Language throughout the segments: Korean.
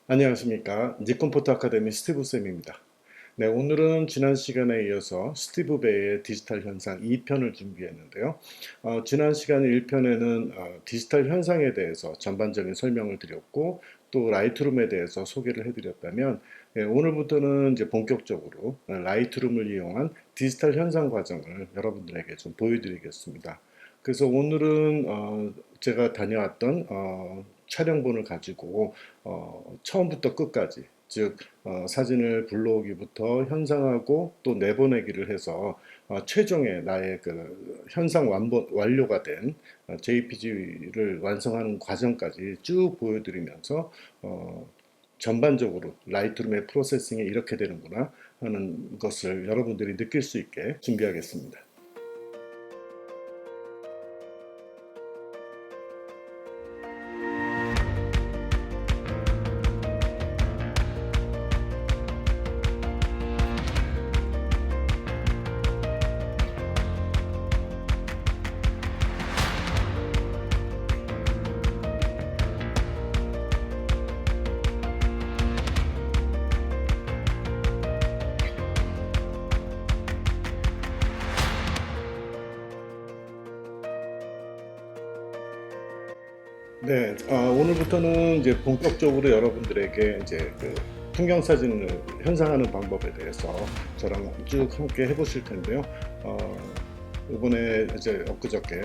안녕하십니까. 니콘포토 아카데미 스티브 쌤입니다. 네, 오늘은 지난 시간에 이어서 스티브 베이의 디지털 현상 2편을 준비했는데요. 지난 시간 1편에는 디지털 현상에 대해서 전반적인 설명을 드렸고, 또 라이트룸에 대해서 소개를 해드렸다면, 오늘부터는 이제 본격적으로 라이트룸을 이용한 디지털 현상 과정을 여러분들에게 좀 보여드리겠습니다. 그래서 오늘은 제가 다녀왔던 촬영본을 가지고 처음부터 끝까지 즉 사진을 불러오기부터 현상하고 또 내보내기를 해서 최종의 나의 그 현상 완료가 된 JPG를 완성하는 과정까지 쭉 보여드리면서 전반적으로 라이트룸의 프로세싱이 이렇게 되는구나 하는 것을 여러분들이 느낄 수 있게 준비하겠습니다. 네, 오늘부터는 이제 본격적으로 여러분들에게 이제 그 풍경 사진을 현상하는 방법에 대해서 저랑 쭉 함께 해보실 텐데요. 어, 이번에 이제 엊그저께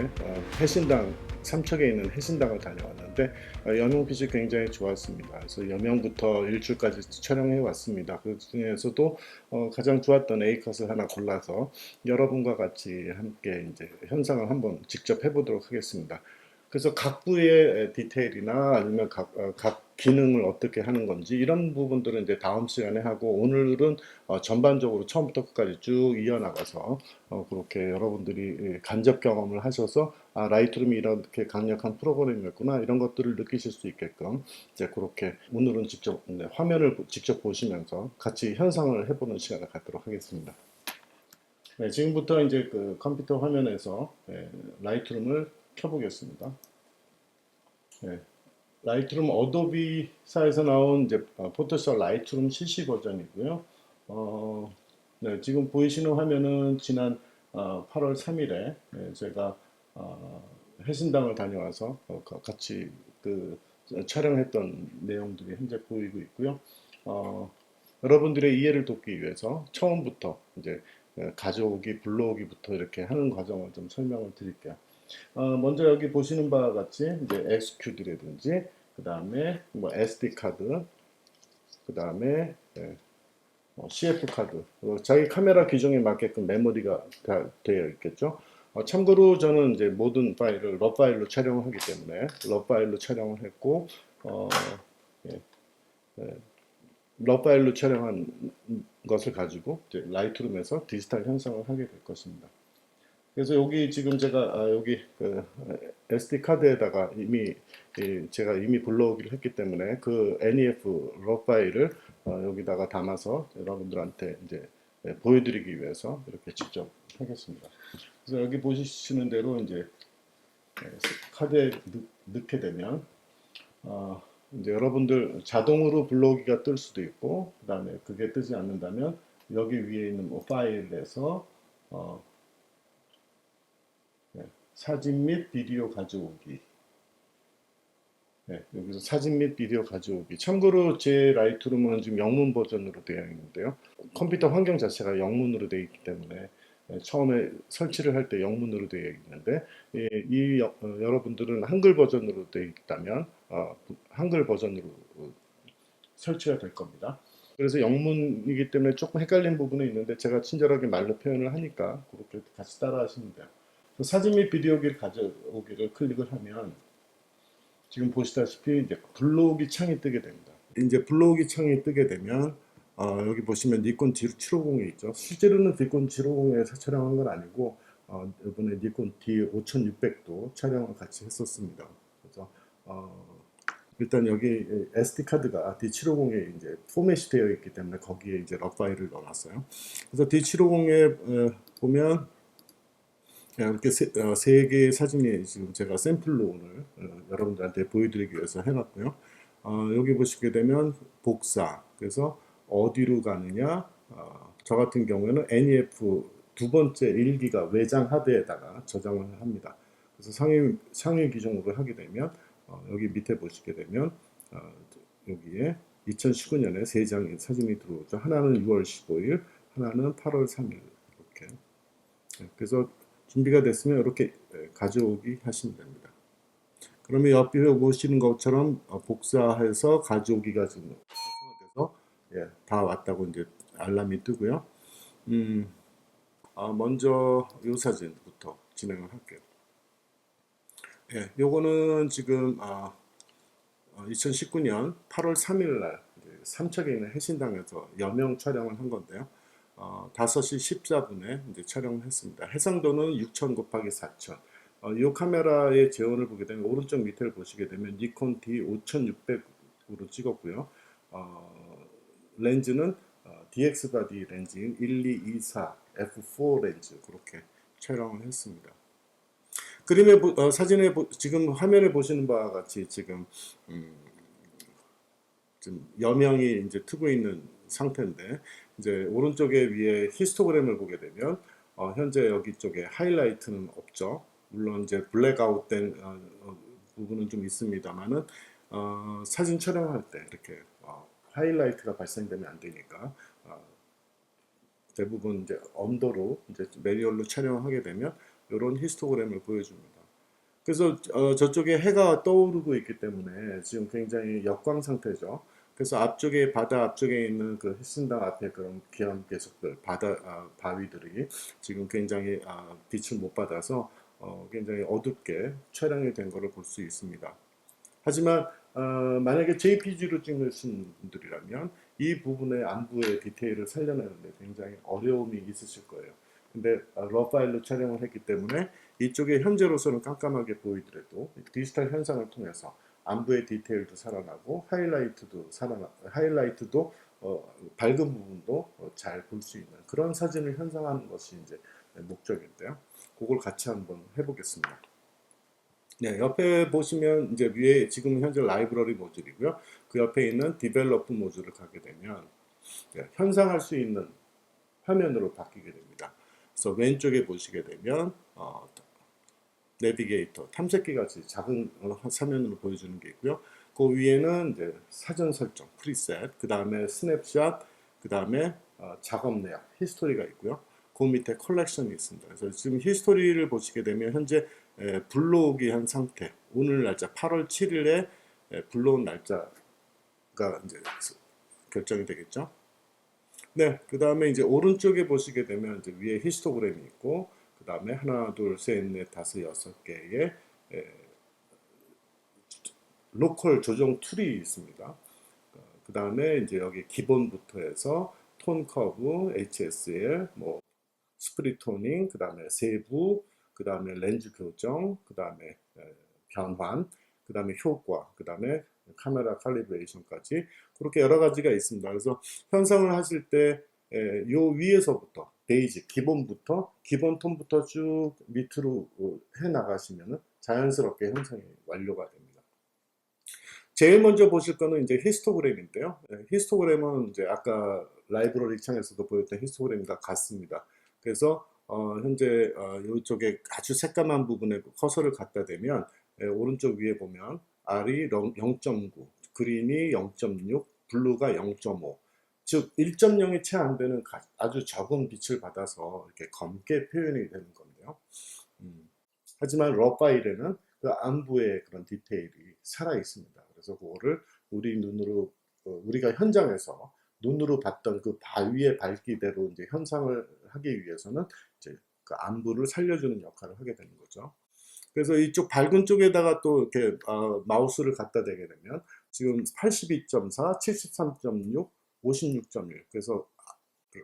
해신당 삼척에 있는 해신당을 다녀왔는데 여명빛이 굉장히 좋았습니다. 그래서 여명부터 일출까지 촬영해 왔습니다. 그 중에서도 가장 좋았던 A컷을 하나 골라서 여러분과 같이 함께 이제 현상을 한번 직접 해보도록 하겠습니다. 그래서 각 부의 디테일이나 아니면 각 기능을 어떻게 하는 건지 이런 부분들은 이제 다음 시간에 하고 오늘은 전반적으로 처음부터 끝까지 쭉 이어나가서 그렇게 여러분들이 간접 경험을 하셔서 라이트룸이 이렇게 강력한 프로그램이었구나 이런 것들을 느끼실 수 있게끔 이제 그렇게 오늘은 직접 화면을 직접 보시면서 같이 현상을 해보는 시간을 갖도록 하겠습니다. 네, 지금부터 이제 그 컴퓨터 화면에서 라이트룸을 켜보겠습니다. 네, 라이트룸 어도비사에서 나온 이제 포토샵 라이트룸 CC 버전이고요. 네, 지금 보이시는 화면은 지난 8월 3일에 제가 해신당을 다녀와서 같이 그 촬영했던 내용들이 현재 보이고 있고요. 어, 여러분들의 이해를 돕기 위해서 처음부터 이제 가져오기, 불러오기부터 이렇게 하는 과정을 좀 설명을 드릴게요. 먼저 여기 보시는 바와 같이 이제 XQD라든지 그 다음에 뭐 SD 카드, 그 다음에 CF 카드, 자기 카메라 규정에 맞게끔 메모리가 다 되어 있겠죠. 참고로 저는 이제 모든 파일을 러 파일로 촬영을 하기 때문에 러 파일로 촬영을 했고 어, 예, 러 파일로 촬영한 것을 가지고 이제 라이트룸에서 디지털 현상을 하게 될 것입니다. 그래서 여기 지금 제가 여기 그 SD 카드에다가 이미 제가 이미 불러오기를 했기 때문에 그 NEF 러 파일을 여기다가 담아서 여러분들한테 이제 보여드리기 위해서 이렇게 직접 하겠습니다. 그래서 여기 보시는 대로 이제 카드에 넣게 되면 어, 이제 여러분들 자동으로 불러오기가 뜰 수도 있고 그다음에 그게 뜨지 않는다면 여기 위에 있는 뭐 파일에서 어, 사진 및 비디오 가져오기. 네, 여기서 사진 및 비디오 가져오기. 참고로 제 라이트룸은 지금 영문 버전으로 되어 있는데요. 컴퓨터 환경 자체가 영문으로 되어 있기 때문에 처음에 설치를 할 때 영문으로 되어 있는데 여러분들은 한글 버전으로 되어 있다면 한글 버전으로 설치가 될 겁니다. 그래서 영문이기 때문에 조금 헷갈린 부분은 있는데 제가 친절하게 말로 표현을 하니까 그렇게 같이 따라 하시면 돼요. 사진 및 비디오기를 가져오기를 클릭을 하면 지금 보시다시피 이제 불러오기 창이 뜨게 됩니다. 이제 불러오기 창이 뜨게 되면 여기 보시면 니콘 D750이 있죠. 실제로는 니콘 D750에서 촬영한 건 아니고 이번에 니콘 D5600도 촬영을 같이 했었습니다. 그래서 일단 여기 SD 카드가 D750에 이제 포맷이 되어 있기 때문에 거기에 이제 러 파일을 넣어놨어요. 그래서 D750에 보면 이렇게 세 개의 사진이 지금 제가 샘플로 오늘 여러분들한테 보여드리기 위해서 해놨고요. 여기 보시게 되면 복사. 그래서 어디로 가느냐? 저 같은 경우에는 NEF 두 번째 일기가 외장 하드에다가 저장을 합니다. 그래서 상위 기종으로 하게 되면 여기 밑에 보시게 되면 어, 여기에 2019년에 세 장의 사진이 들어오죠. 하나는 6월 15일, 하나는 8월 3일 이렇게. 그래서 준비가 됐으면 이렇게 가져오기 하시면 됩니다. 그러면 옆에 보시는 것처럼 복사해서 가져오기가 지금 돼서 다 왔다고 이제 알람이 뜨고요. 음, 먼저 이 사진부터 진행을 할게요. 요거는 지금 2019년 8월 3일 날 삼척에 있는 해신당에서 여명 촬영을 한 건데요. 5시 14분에 이제 촬영을 했습니다. 해상도는 6000 곱하기 4000. 이 카메라의 재원을 보게 되면 오른쪽 밑에를 보시게 되면 니콘 D 5600으로 찍었고요. 렌즈는 DX 바디 렌즈인 1224 F4 렌즈 그렇게 촬영을 했습니다. 사진에 지금 화면에 보시는 바와 같이 음, 지금 여명이 이제 트고 있는 상태인데 이제 오른쪽에 위에 히스토그램을 보게 되면 현재 여기 쪽에 하이라이트는 없죠. 물론 이제 블랙아웃된 부분은 좀 있습니다만은 사진 촬영할 때 이렇게 하이라이트가 발생되면 안 되니까 대부분 이제 언더로 이제 매뉴얼로 촬영하게 되면 이런 히스토그램을 보여줍니다. 그래서 저쪽에 해가 떠오르고 있기 때문에 지금 굉장히 역광 상태죠. 그래서 앞쪽에 바다 앞쪽에 있는 그 해신당 앞에 그런 기암 괴석들, 바위들이 지금 굉장히 빛을 못 받아서 굉장히 어둡게 촬영이 된 것을 볼 수 있습니다. 하지만 만약에 JPG로 찍으신 분들이라면 이 부분의 안부의 디테일을 살려내는데 굉장히 어려움이 있으실 거예요. 근데 러 파일로 촬영을 했기 때문에 이쪽에 현재로서는 깜깜하게 보이더라도 디지털 현상을 통해서 안부의 디테일도 살아나고 하이라이트도 밝은 부분도 잘 볼 수 있는 그런 사진을 현상하는 것이 이제 목적인데요. 그걸 같이 한번 해보겠습니다. 네, 옆에 보시면 이제 위에 지금 현재 라이브러리 모듈이고요. 그 옆에 있는 디벨로프 모듈을 가게 되면 현상할 수 있는 화면으로 바뀌게 됩니다. 그래서 왼쪽에 보시게 되면 내비게이터, 탐색기 같이 작은 화면으로 보여주는 게 있고요. 그 위에는 이제 사전 설정, 프리셋, 그 다음에 스냅샷, 그 다음에 작업 내역, 히스토리가 있고요. 그 밑에 컬렉션이 있습니다. 그래서 지금 히스토리를 보시게 되면 현재 불러오기 한 상태, 오늘 날짜 8월 7일에 불러온 날짜가 이제 결정이 되겠죠. 네, 그 다음에 이제 오른쪽에 보시게 되면 이제 위에 히스토그램이 있고, 그 다음에 하나, 둘, 셋, 넷, 다섯, 여섯 개의 로컬 조정 툴이 있습니다. 그 다음에 이제 여기 기본부터 해서 톤 커브, HSL, 뭐 스프릿 토닝, 그 다음에 세부, 그 다음에 렌즈 교정, 그 다음에 변환, 그 다음에 효과, 그 다음에 카메라 칼리브레이션까지 그렇게 여러 가지가 있습니다. 그래서 현상을 하실 때 요 위에서부터 베이직 기본부터 기본 톤부터 쭉 밑으로 해 나가시면 자연스럽게 현상이 완료가 됩니다. 제일 먼저 보실 거는 이제 히스토그램인데요. 히스토그램은 이제 아까 라이브러리 창에서도 보였던 히스토그램과 같습니다. 그래서 현재 이쪽에 아주 새까만 부분에 커서를 갖다 대면 오른쪽 위에 보면 R이 0.9, 그린이 0.6, 블루가 0.5. 즉 1.0이 채 안 되는 아주 적은 빛을 받아서 이렇게 검게 표현이 되는 건데요. 하지만 러 파일에는 그 안부의 그런 디테일이 살아 있습니다. 그래서 그거를 우리 눈으로 우리가 현장에서 눈으로 봤던 그 바위의 밝기대로 이제 현상을 하기 위해서는 이제 그 안부를 살려주는 역할을 하게 되는 거죠. 그래서 이쪽 밝은 쪽에다가 또 이렇게 마우스를 갖다 대게 되면 지금 82.4, 73.6, 56.1 그래서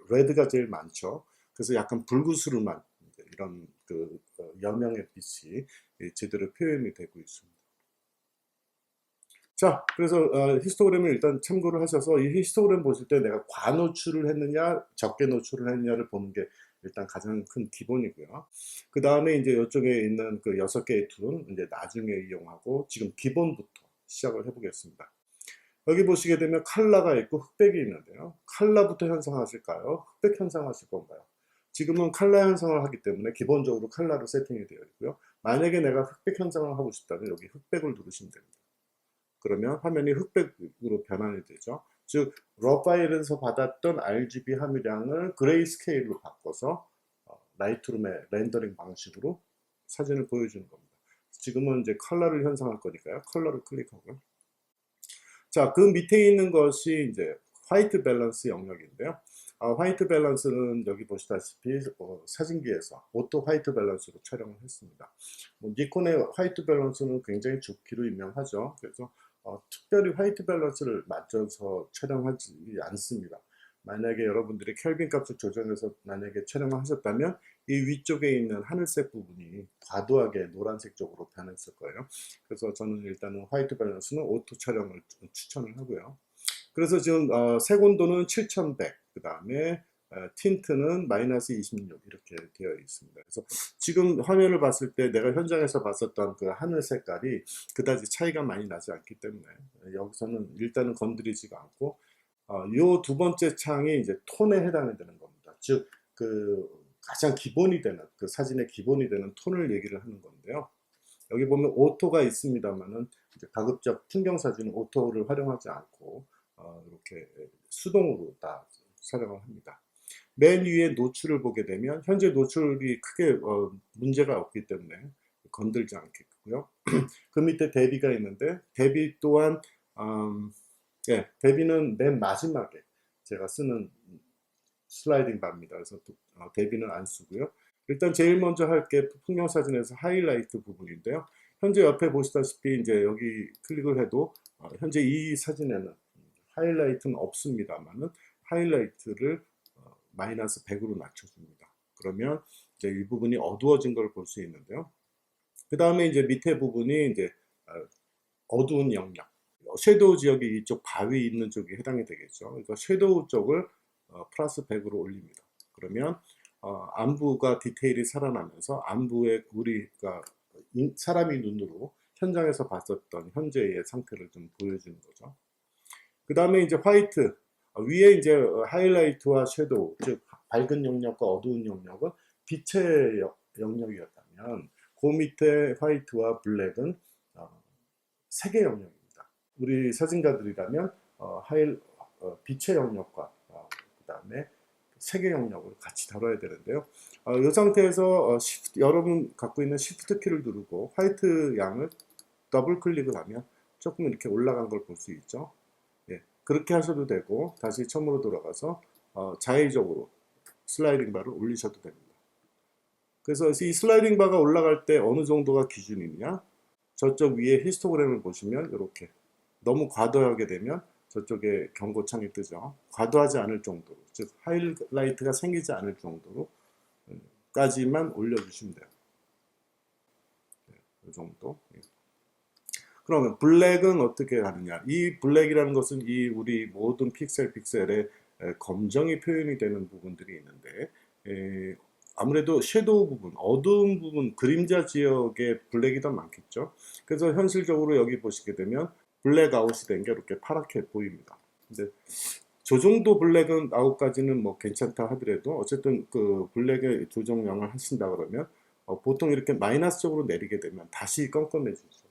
레드가 제일 많죠. 그래서 약간 불구스름한 이런 그 여명의 빛이 제대로 표현이 되고 있습니다. 자, 그래서 히스토그램을 일단 참고를 하셔서 이 히스토그램 보실 때 내가 과노출을 했느냐, 적게 노출을 했느냐를 보는 게 일단 가장 큰 기본이고요. 그 다음에 이제 이쪽에 있는 그 6개의 툴은 이제 나중에 이용하고 지금 기본부터 시작을 해보겠습니다. 여기 보시게 되면 컬러가 있고 흑백이 있는데요. 컬러부터 현상하실까요? 흑백 현상하실 건가요? 지금은 컬러 현상을 하기 때문에 기본적으로 컬러로 세팅이 되어 있고요. 만약에 내가 흑백 현상을 하고 싶다면 여기 흑백을 누르시면 됩니다. 그러면 화면이 흑백으로 변환이 되죠. 즉, 러 파일에서 받았던 RGB 함유량을 그레이 스케일로 바꿔서 라이트룸의 렌더링 방식으로 사진을 보여주는 겁니다. 지금은 이제 컬러를 현상할 거니까요. 컬러를 클릭하고요. 자, 그 밑에 있는 것이 이제 화이트 밸런스 영역인데요. 화이트 밸런스는 여기 보시다시피 사진기에서 오토 화이트 밸런스로 촬영을 했습니다. 니콘의 화이트 밸런스는 굉장히 좋기로 유명하죠. 그래서 특별히 화이트 밸런스를 맞춰서 촬영하지 않습니다. 만약에 여러분들이 켈빈 값을 조정해서 만약에 촬영을 하셨다면 이 위쪽에 있는 하늘색 부분이 과도하게 노란색 쪽으로 변했을 거예요. 그래서 저는 일단은 화이트 밸런스는 오토 촬영을 추천을 하고요. 그래서 지금 색 온도는 7100, 그 다음에 틴트는 마이너스 26 이렇게 되어 있습니다. 그래서 지금 화면을 봤을 때 내가 현장에서 봤었던 그 하늘 색깔이 그다지 차이가 많이 나지 않기 때문에 여기서는 일단은 건드리지가 않고 요 두 번째 창이 이제 톤에 해당이 되는 겁니다. 즉, 그 가장 기본이 되는 그 사진의 기본이 되는 톤을 얘기를 하는 건데요. 여기 보면 오토가 있습니다만은 이제 가급적 풍경 사진은 오토를 활용하지 않고 이렇게 수동으로 다 촬영을 합니다. 맨 위에 노출을 보게 되면 현재 노출이 크게 문제가 없기 때문에 건들지 않겠고요. 그 밑에 대비가 있는데 대비 또한 예, 대비는 맨 마지막에 제가 쓰는 슬라이딩 바입니다. 그래서 대비는 안 쓰고요. 일단 제일 먼저 할 게 풍경 사진에서 하이라이트 부분인데요. 현재 옆에 보시다시피 이제 여기 클릭을 해도 현재 이 사진에는 하이라이트는 없습니다만은 하이라이트를 마이너스 100으로 낮춰줍니다. 그러면 이제 이 부분이 어두워진 걸 볼 수 있는데요. 그 다음에 이제 밑에 부분이 이제 어두운 영역, 섀도우 지역이 이쪽 바위 있는 쪽이 해당이 되겠죠. 그러니까 섀도우 쪽을 플러스 100으로 올립니다. 그러면 안부가 디테일이 살아나면서 안부에 우리가 사람이 눈으로 현장에서 봤었던 현재의 상태를 좀 보여주는 거죠. 그 다음에 이제 화이트, 위에 이제 하이라이트와 섀도우, 즉 밝은 영역과 어두운 영역은 빛의 영역이었다면 그 밑에 화이트와 블랙은 색의 영역입니다. 우리 사진가들이라면 빛의 영역과 그 다음에 색의 영역을 같이 다뤄야 되는데요. 이 상태에서 여러분 갖고 있는 Shift 키를 누르고 화이트 양을 더블 클릭을 하면 조금 이렇게 올라간 걸 볼 수 있죠. 예, 그렇게 하셔도 되고 다시 처음으로 돌아가서 자의적으로 슬라이딩 바를 올리셔도 됩니다. 그래서 이 슬라이딩 바가 올라갈 때 어느 정도가 기준이냐, 저쪽 위에 히스토그램을 보시면 이렇게 너무 과도하게 되면 저쪽에 경고창이 뜨죠. 과도하지 않을 정도로, 즉 하이라이트가 생기지 않을 정도로 까지만 올려주시면 돼요. 이 정도. 그러면 블랙은 어떻게 하느냐? 이 블랙이라는 것은 이 우리 모든 픽셀의 검정이 표현이 되는 부분들이 있는데 아무래도 섀도우 부분, 어두운 부분, 그림자 지역에 블랙이 더 많겠죠. 그래서 현실적으로 여기 보시게 되면 블랙 아웃이 된 게 이렇게 파랗게 보입니다. 근데 저 정도 블랙은 아웃까지는 뭐 괜찮다 하더라도 어쨌든 그 블랙의 조정량을 하신다 그러면 보통 이렇게 마이너스적으로 내리게 되면 다시 껌껌해지죠.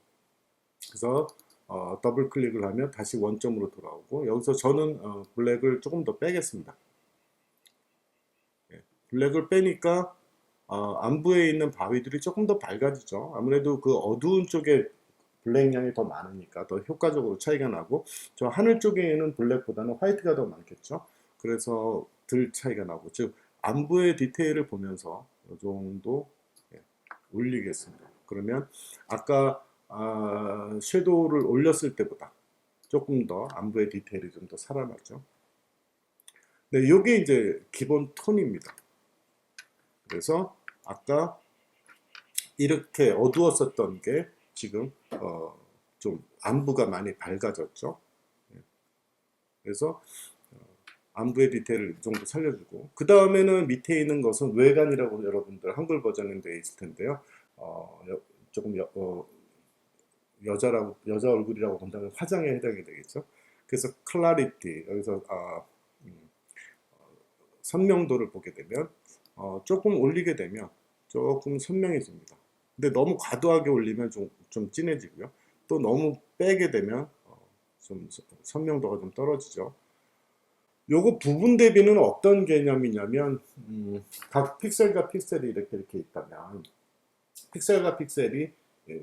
그래서 더블 클릭을 하면 다시 원점으로 돌아오고 여기서 저는 블랙을 조금 더 빼겠습니다. 블랙을 빼니까 안부에 있는 바위들이 조금 더 밝아지죠. 아무래도 그 어두운 쪽에 블랙량이 더 많으니까 더 효과적으로 차이가 나고 저 하늘 쪽에는 블랙보다는 화이트가 더 많겠죠. 그래서 덜 차이가 나고 즉 안부의 디테일을 보면서 이 정도 올리겠습니다. 그러면 아까 섀도우를 올렸을 때보다 조금 더 안부의 디테일이 좀 더 살아나죠. 네, 이게 이제 기본 톤입니다. 그래서 아까 이렇게 어두웠었던 게 지금 좀 안부가 많이 밝아졌죠. 그래서 안부의 디테일을 이 정도 살려주고 그 다음에는 밑에 있는 것은 외관이라고 여러분들 한글 버전은 되어 있을 텐데요. 조금 여자 얼굴이라고 본다면 화장에 해당이 되겠죠. 그래서 clarity 여기서 음, 선명도를 보게 되면 조금 올리게 되면 조금 선명해집니다. 근데 너무 과도하게 올리면 좀 진해지고요. 또 너무 빼게 되면 좀 선명도가 좀 떨어지죠. 요거 부분 대비는 어떤 개념이냐면 각 픽셀과 픽셀이 이렇게 있다면 픽셀과 픽셀이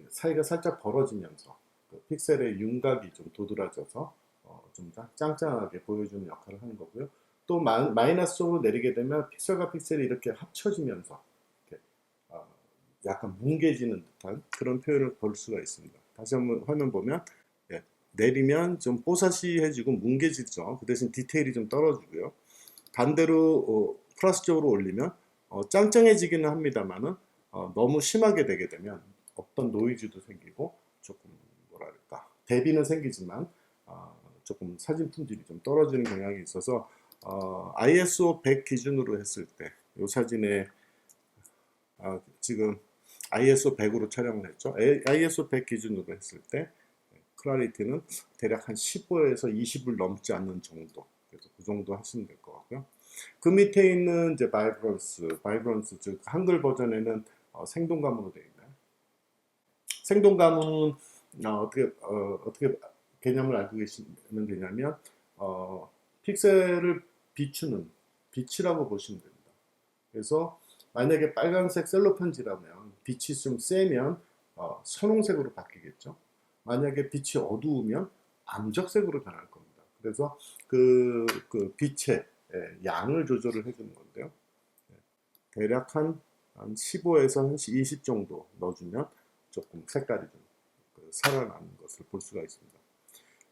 사이가 살짝 벌어지면서 그 픽셀의 윤곽이 좀 도드라져서 좀 짱짱하게 보여주는 역할을 하는 거고요. 또 마이너스 쪽으로 내리게 되면 픽셀과 픽셀이 이렇게 합쳐지면서 이렇게 약간 뭉개지는 듯한 그런 표현을 볼 수가 있습니다. 다시 한번 화면 보면 내리면 좀 뽀사시해지고 뭉개지죠. 그 대신 디테일이 좀 떨어지고요. 반대로 플러스 쪽으로 올리면 짱짱해지기는 합니다만은 너무 심하게 되게 되면 어떤 노이즈도 생기고 조금 뭐랄까 대비는 생기지만 조금 사진 품질이 좀 떨어지는 경향이 있어서 ISO 100 기준으로 했을 때 이 사진에 지금 ISO 100으로 촬영을 했죠. ISO 100 기준으로 했을 때 클래리티는 대략 한 15에서 20을 넘지 않는 정도. 그래서 그 정도 하시면 될 것 같고요. 그 밑에 있는 이제 바이브런스 즉 한글 버전에는 생동감으로 되어 있나요? 생동감은 어떻게 개념을 알고 계시면 되냐면 픽셀을 비추는 빛이라고 보시면 됩니다. 그래서 만약에 빨간색 셀로판지라면 빛이 좀 세면 선홍색으로 바뀌겠죠. 만약에 빛이 어두우면 암적색으로 변할 겁니다. 그래서 그 빛의 양을 조절을 해주는 건데요. 대략 한 15에서 한 20 정도 넣어주면 조금 색깔이 좀 살아나는 것을 볼 수가 있습니다.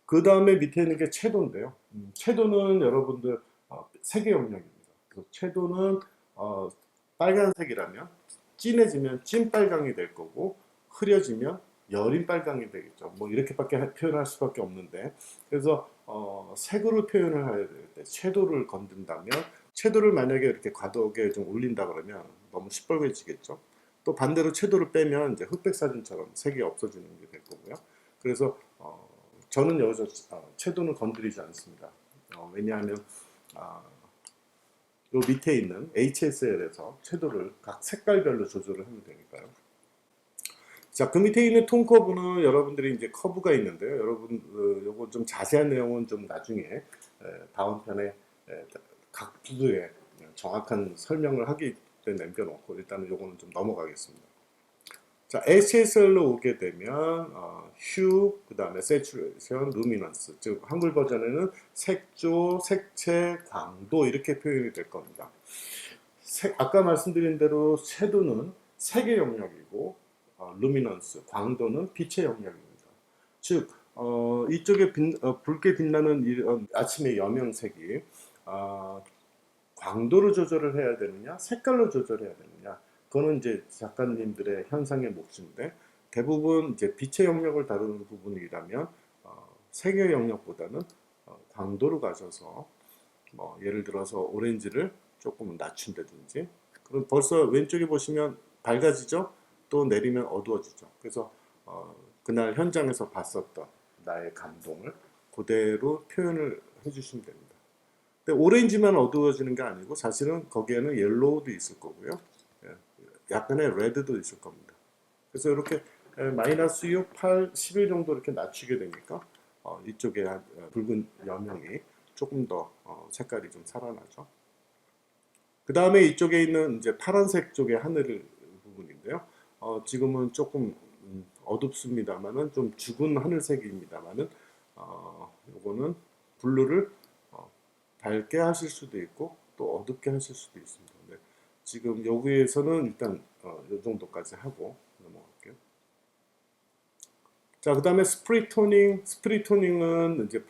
그 다음에 밑에 있는 게 채도인데요. 채도는 여러분들 색의 영역입니다. 그래서 채도는 빨간색이라면 진해지면 찐빨강이 될 거고 흐려지면 여린 빨강이 되겠죠. 뭐 이렇게밖에 표현할 수밖에 없는데 그래서 색으로 표현을 해야 될 때 채도를 건든다면 채도를 만약에 이렇게 과도하게 좀 올린다 그러면 너무 시뻘개지겠죠. 또 반대로 채도를 빼면 이제 흑백 사진처럼 색이 없어지는 게 될 거고요. 그래서 저는 여기서 채도는 건드리지 않습니다. 왜냐하면 요 밑에 있는 HSL에서 채도를 각 색깔별로 조절을 하면 되니까요. 자, 그 밑에 있는 톤 커브는 여러분들이 이제 커브가 있는데요. 여러분, 요거 좀 자세한 내용은 좀 나중에 다음 편에 각 부두에 정확한 설명을 하기 때문에 남겨놓고 일단은 요거는 좀 넘어가겠습니다. 자, HSL로 오게 되면 휴, 그 다음에 세츄레이션, 루미넌스, 즉 한글 버전에는 색조, 색채, 광도 이렇게 표현이 될 겁니다. 아까 말씀드린 대로 채도는 색의 영역이고 루미넌스, 광도는 빛의 영역입니다. 즉 이쪽에 붉게 빛나는 이런 아침의 여명색이 광도로 조절을 해야 되느냐, 색깔로 조절해야 되느냐, 그거는 이제 작가님들의 현상의 몫인데 대부분 이제 빛의 영역을 다루는 부분이라면 색의 영역보다는 광도로 가셔서 뭐 예를 들어서 오렌지를 조금 낮춘다든지 그럼 벌써 왼쪽에 보시면 밝아지죠? 또 내리면 어두워지죠. 그래서 그날 현장에서 봤었던 나의 감동을 그대로 표현을 해주시면 됩니다. 근데 오렌지만 어두워지는 게 아니고 사실은 거기에는 옐로우도 있을 거고요. 약간의 레드도 있을 겁니다. 그래서 이렇게 마이너스 6, 8, 11 정도 이렇게 낮추게 되니까 이쪽에 붉은 여명이 조금 더 색깔이 좀 살아나죠. 그 다음에 이쪽에 있는 이제 파란색 쪽의 하늘 부분인데요. 지금은 조금 어둡습니다만은 좀 죽은 하늘색입니다만은 요거는 블루를 밝게 하실 수도 있고 또 어둡게 하실 수도 있습니다. 네. 지금 여기에서는 일단 이 정도까지 하고 넘어갈게요. 자, 그 다음에 스프릿 토닝. 스프릿 토닝은 이제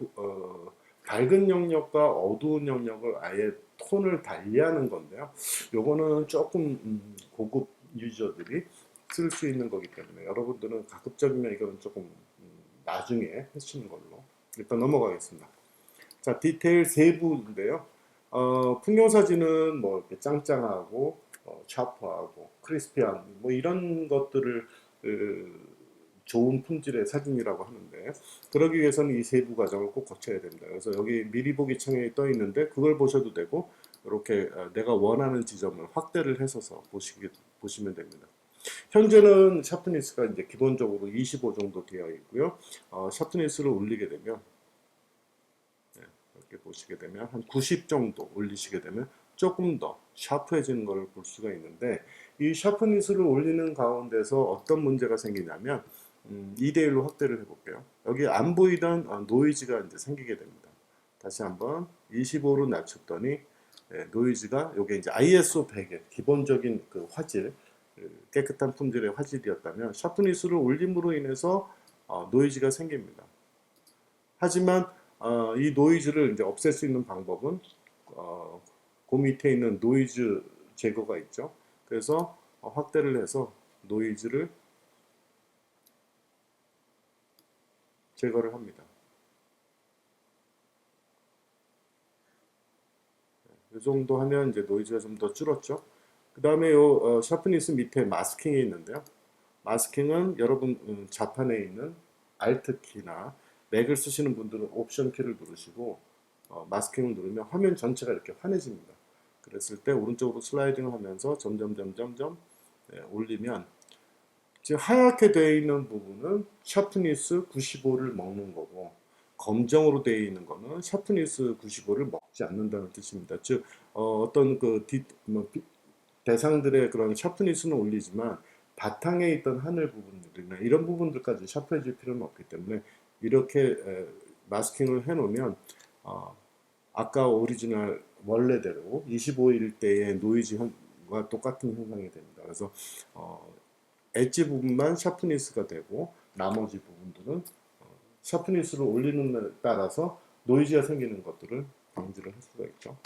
밝은 영역과 어두운 영역을 아예 톤을 달리하는 건데요. 요거는 조금 고급 유저들이 쓸 수 있는 거기 때문에 여러분들은 가급적이면 이거는 조금 나중에 하시는 걸로 일단 넘어가겠습니다. 자, 디테일 세부인데요. 풍경 사진은 뭐 이렇게 짱짱하고 샤프하고 크리스피한 뭐 이런 것들을 좋은 품질의 사진이라고 하는데, 그러기 위해서는 이 세부 과정을 꼭 거쳐야 됩니다. 그래서 여기 미리 보기 창에 떠 있는데 그걸 보셔도 되고, 이렇게 내가 원하는 지점을 확대를 해서 보시면 됩니다. 현재는 샤프니스가 이제 기본적으로 25 정도 되어 있고요. 샤프니스를 올리게 되면, 이렇게 보시게 되면 한 90 정도 올리시게 되면 조금 더 샤프해지는 것을 볼 수가 있는데, 이 샤프니스를 올리는 가운데서 어떤 문제가 생기냐면 2대1로 확대를 해볼게요. 여기 안 보이던 노이즈가 이제 생기게 됩니다. 다시 한번 25로 낮췄더니 노이즈가 요게 이제 ISO 100의 기본적인 그 화질, 깨끗한 품질의 화질이었다면 샤프니스를 올림으로 인해서 노이즈가 생깁니다. 하지만 이 노이즈를 이제 없앨 수 있는 방법은 그 밑에 있는 노이즈 제거가 있죠. 그래서 확대를 해서 노이즈를 제거를 합니다. 이 정도 하면 이제 노이즈가 좀 더 줄었죠. 그 다음에 요 샤프니스 밑에 마스킹이 있는데요. 마스킹은 여러분 좌판에 있는 Alt 키나 맥을 쓰시는 분들은 옵션 키를 누르시고 마스킹을 누르면 화면 전체가 이렇게 환해집니다. 그랬을 때 오른쪽으로 슬라이딩을 하면서 점점 올리면 지금 하얗게 되어 있는 부분은 샤프니스 95를 먹는 거고, 검정으로 되어 있는 거는 샤프니스 95를 먹지 않는다는 뜻입니다. 즉 어떤 그 대상들의 그런 샤프니스는 올리지만 바탕에 있던 하늘 부분들이나 이런 부분들까지 샤프해질 필요는 없기 때문에 이렇게 마스킹을 해놓으면 아까 오리지널 원래대로 25일 때의 노이즈와 똑같은 현상이 됩니다. 그래서 엣지 부분만 샤프니스가 되고 나머지 부분들은 샤프니스를 올리는 데 따라서 노이즈가 생기는 것들을 방지를 할 수가 있죠.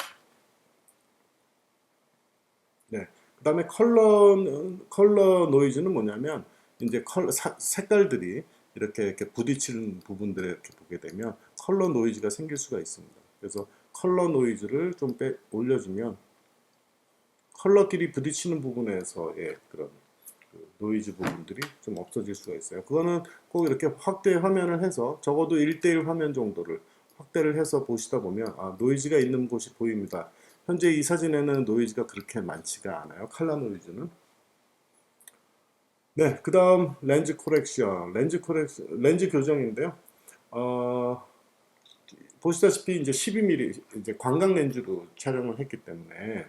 네. 그 다음에 컬러 노이즈는 뭐냐면, 이제 색깔들이 이렇게 부딪히는 부분들을 이렇게 보게 되면 컬러 노이즈가 생길 수가 있습니다. 그래서 컬러 노이즈를 좀 올려주면 컬러끼리 부딪히는 부분에서의 그런 그 노이즈 부분들이 좀 없어질 수가 있어요. 그거는 꼭 이렇게 확대 화면을 해서 적어도 1대1 화면 정도를 확대를 해서 보시다 보면 노이즈가 있는 곳이 보입니다. 현재 이 사진에는 노이즈가 그렇게 많지가 않아요. 컬러 노이즈는. 네, 그 다음 렌즈 코렉션, 렌즈 교정인데요. 어, 보시다시피 이제 12mm 이제 관광 렌즈로 촬영을 했기 때문에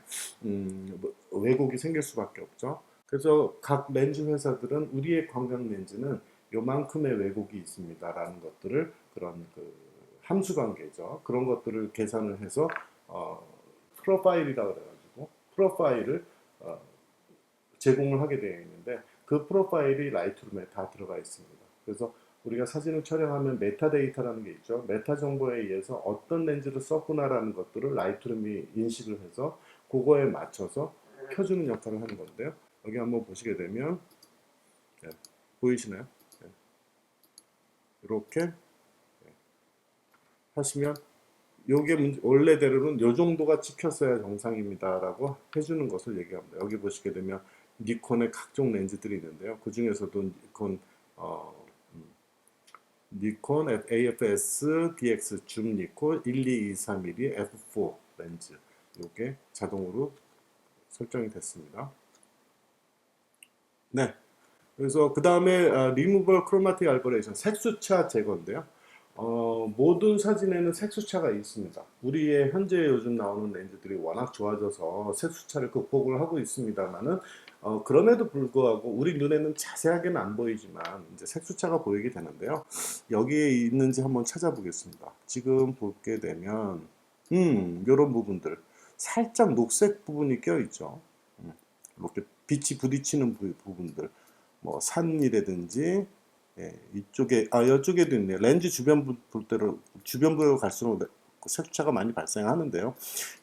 왜곡이 생길 수밖에 없죠. 그래서 각 렌즈 회사들은 우리의 관광 렌즈는 요만큼의 왜곡이 있습니다라는 것들을 그런 그 함수 관계죠. 그런 것들을 계산을 해서 프로파일이라 그래가지고 프로파일을 제공을 하게 되어 있는데, 그 프로파일이 라이트룸에 다 들어가 있습니다. 그래서 우리가 사진을 촬영하면 메타데이터라는 게 있죠. 메타 정보에 의해서 어떤 렌즈를 썼구나라는 것들을 라이트룸이 인식을 해서 그거에 맞춰서 켜주는 역할을 하는 건데요. 여기 한번 보시게 되면 보이시나요? 이렇게 하시면 요게 원래대로는 요 정도가 찍혔어야 정상입니다라고 해주는 것을 얘기합니다. 여기 보시게 되면 니콘의 각종 렌즈들이 있는데요. 그 중에서도 니콘 AFS DX 줌 니콘 1224mm f4 렌즈, 요게 자동으로 설정이 됐습니다. 네. 그래서 그 다음에 리무버 크로마틱 알버레이션, 색수차 제거인데요. 모든 사진에는 색수차가 있습니다. 우리의 현재 요즘 나오는 렌즈들이 워낙 좋아져서 색수차를 극복을 하고 있습니다만은 그럼에도 불구하고 우리 눈에는 자세하게는 안 보이지만 이제 색수차가 보이게 되는데요. 여기에 있는지 한번 찾아보겠습니다. 지금 보게 되면 이런 부분들 살짝 녹색 부분이 껴 있죠. 이렇게 빛이 부딪히는 부분들, 뭐 산이라든지 이쪽에 이쪽에도 있네요. 렌즈 주변부로 갈수록 색수차가 많이 발생하는데요.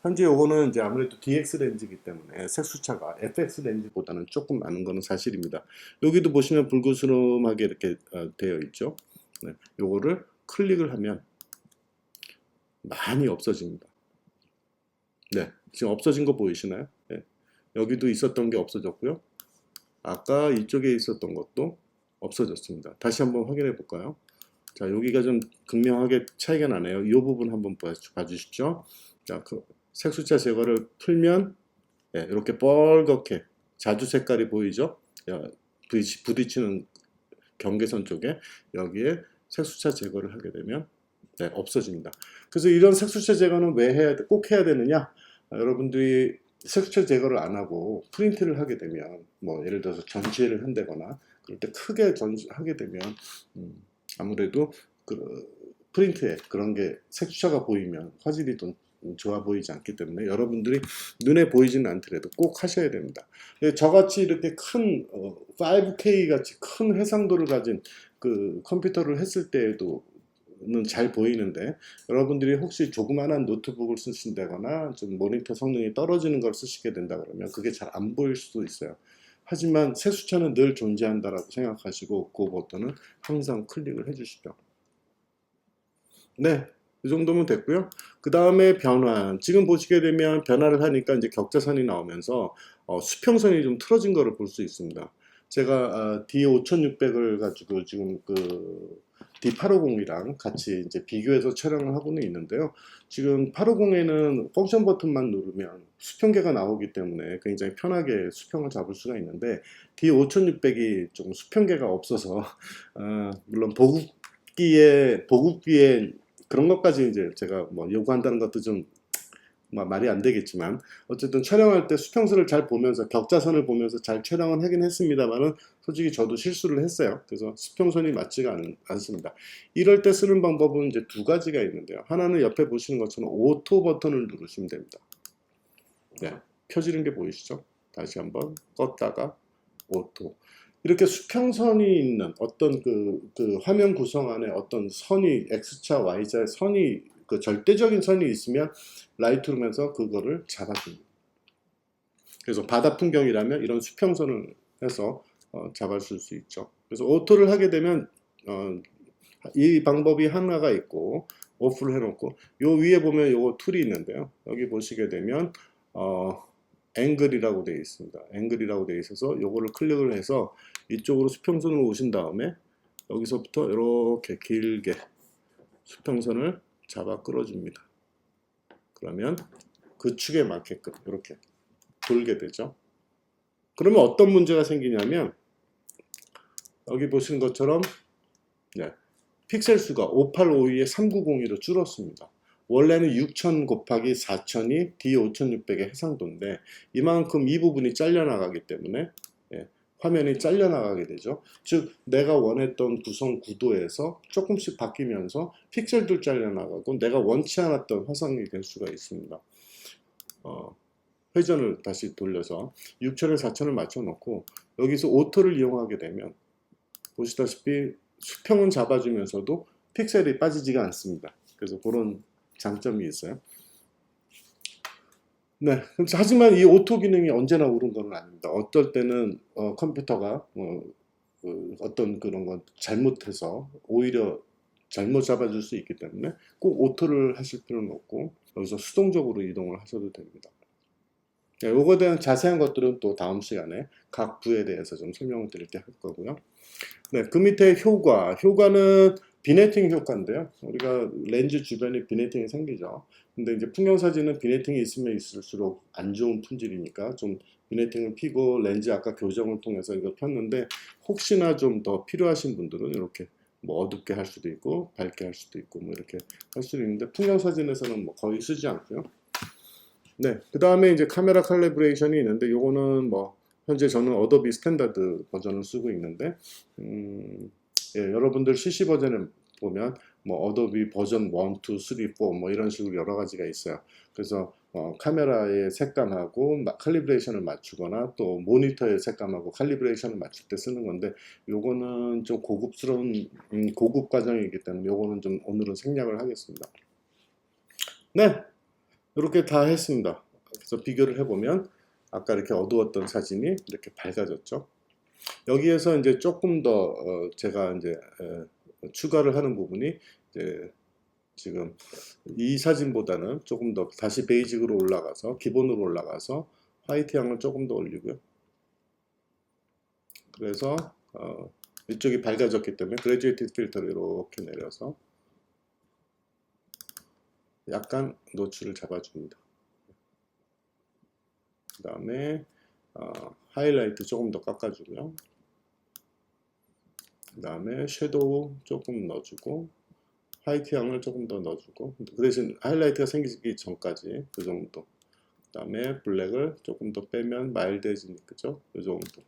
현재 요거는 이제 아무래도 DX 렌즈이기 때문에 색수차가 FX 렌즈보다는 조금 많은 거는 사실입니다. 여기도 보시면 불그스름하게 이렇게 되어 있죠. 네, 요거를 클릭을 하면 많이 없어집니다. 네, 지금 없어진 거 보이시나요? 네, 여기도 있었던 게 없어졌고요. 아까 이쪽에 있었던 것도 없어졌습니다. 다시 한번 확인해 볼까요? 자, 여기가 좀 극명하게 차이가 나네요. 이 부분 한번 봐주십시오. 자, 그 색수차 제거를 풀면 예, 이렇게 뻘겋게 자주 색깔이 보이죠? 부딪히는 경계선 쪽에 여기에 색수차 제거를 하게 되면 네, 없어집니다. 그래서 이런 색수차 제거는 왜 꼭 해야 되느냐? 여러분들이 색수차 제거를 안 하고 프린트를 하게 되면 뭐 예를 들어서 전시회를 한다거나 그럴 때 크게 하게 되면 아무래도 그 프린트에 그런 게 색수차가 보이면 화질이 좀 좋아 보이지 않기 때문에 여러분들이 눈에 보이지는 않더라도 꼭 하셔야 됩니다. 저같이 이렇게 큰 5K 같이 큰 해상도를 가진 그 컴퓨터를 했을 때에도 는 잘 보이는데 여러분들이 혹시 조그만한 노트북을 쓰신다거나 좀 모니터 성능이 떨어지는 걸 쓰시게 된다 그러면 그게 잘 안 보일 수도 있어요. 하지만 색수차는 늘 존재한다라고 생각하시고 그 버튼은 항상 클릭을 해주시죠. 네, 이 정도면 됐고요. 그 다음에 변환. 지금 보시게 되면 변화를 하니까 이제 격자선이 나오면서 수평선이 좀 틀어진 거를 볼 수 있습니다. 제가 D5600을 가지고 지금 그 D850이랑 같이 이제 비교해서 촬영을 하고는 있는데요. 지금 850에는 펑션 버튼만 누르면 수평계가 나오기 때문에 굉장히 편하게 수평을 잡을 수가 있는데 D5600이 좀 수평계가 없어서 물론 보급기에 그런 것까지 이제 제가 뭐 요구한다는 것도 좀 말이 안 되겠지만 어쨌든 촬영할 때 수평선을 잘 보면서 격자선을 보면서 잘 촬영은 하긴 했습니다만은 솔직히 저도 실수를 했어요. 그래서 수평선이 맞지가 않습니다. 이럴 때 쓰는 방법은 이제 두 가지가 있는데요. 하나는 옆에 보시는 것처럼 오토 버튼을 누르시면 됩니다. 네, 켜지는 게 보이시죠? 다시 한번 껐다가 오토. 이렇게 수평선이 있는 어떤 그 화면 구성 안에 어떤 선이 X자, Y자 선이 그 절대적인 선이 있으면 라이트룸에서 그거를 잡아줍니다. 그래서 바다 풍경이라면 이런 수평선을 해서 잡아줄 수 있죠. 그래서 오토를 하게 되면 이 방법이 하나가 있고 오프를 해놓고 요 위에 보면 요거 툴이 있는데요. 여기 보시게 되면 앵글이라고 되어 있습니다. 앵글이라고 되어 있어서 요거를 클릭을 해서 이쪽으로 수평선을 오신 다음에 여기서부터 이렇게 길게 수평선을 잡아 끌어줍니다. 그러면 그 축에 맞게끔 이렇게 돌게 되죠. 그러면 어떤 문제가 생기냐면 여기 보시는 것처럼 네, 픽셀 수가 5852에 3902로 줄었습니다. 원래는 6000 곱하기 4000이 D5600의 해상도인데 이만큼 이 부분이 잘려나가기 때문에 화면이 잘려나가게 되죠. 즉 내가 원했던 구성 구도에서 조금씩 바뀌면서 픽셀도 잘려나가고 내가 원치 않았던 화상이 될 수가 있습니다. 회전을 다시 돌려서 6000에 4000을 맞춰 놓고 여기서 오토를 이용하게 되면 보시다시피 수평은 잡아주면서도 픽셀이 빠지지가 않습니다. 그래서 그런 장점이 있어요. 네, 하지만 이 오토 기능이 언제나 옳은 건 아닙니다. 어떨 때는 컴퓨터가 어떤 그런 건 잘못해서 오히려 잘못 잡아줄 수 있기 때문에 꼭 오토를 하실 필요는 없고 여기서 수동적으로 이동을 하셔도 됩니다. 네, 요거에 대한 자세한 것들은 또 다음 시간에 각 부에 대해서 좀 설명을 드릴 때 할 거고요. 네, 그 밑에 효과는 비네팅 효과인데요. 우리가 렌즈 주변에 비네팅이 생기죠. 근데 이제 풍경 사진은 비네팅이 있으면 있을수록 안 좋은 품질이니까 좀 비네팅을 피고 렌즈 아까 교정을 통해서 이거 폈는데 혹시나 좀 더 필요하신 분들은 이렇게 뭐 어둡게 할 수도 있고 밝게 할 수도 있고 뭐 이렇게 할 수도 있는데 풍경 사진에서는 뭐 거의 쓰지 않고요. 네, 그 다음에 이제 카메라 칼리브레이션이 있는데 요거는 뭐 현재 저는 어도비 스탠다드 버전을 쓰고 있는데 예, 여러분들 CC 버전에 보면 뭐 어도비 버전 1, 2, 3, 4 뭐 이런 식으로 여러 가지가 있어요. 그래서 카메라의 색감하고 칼리브레이션을 맞추거나 또 모니터의 색감하고 칼리브레이션을 맞출 때 쓰는 건데 요거는 좀 고급스러운 고급 과정이기 때문에 요거는 좀 오늘은 생략을 하겠습니다. 네, 이렇게 다 했습니다. 그래서 비교를 해보면 아까 이렇게 어두웠던 사진이 이렇게 밝아졌죠. 여기에서 이제 조금 더 제가 이제 추가를 하는 부분이 이제 지금 이 사진보다는 조금 더 다시 베이직으로 올라가서 기본으로 올라가서 화이트 양을 조금 더 올리고요. 그래서 이쪽이 밝아졌기 때문에 그레듀에이티드 필터를 이렇게 내려서 약간 노출을 잡아줍니다. 그 다음에 하이라이트 조금 더 깎아주고요. 그 다음에 섀도우 조금 넣어주고 화이트향을 조금 더 넣어주고, 그 대신 하이라이트가 생기기 전까지 그 정도. 그 다음에 블랙을 조금 더 빼면 마일드해지니까 그죠? 이 정도.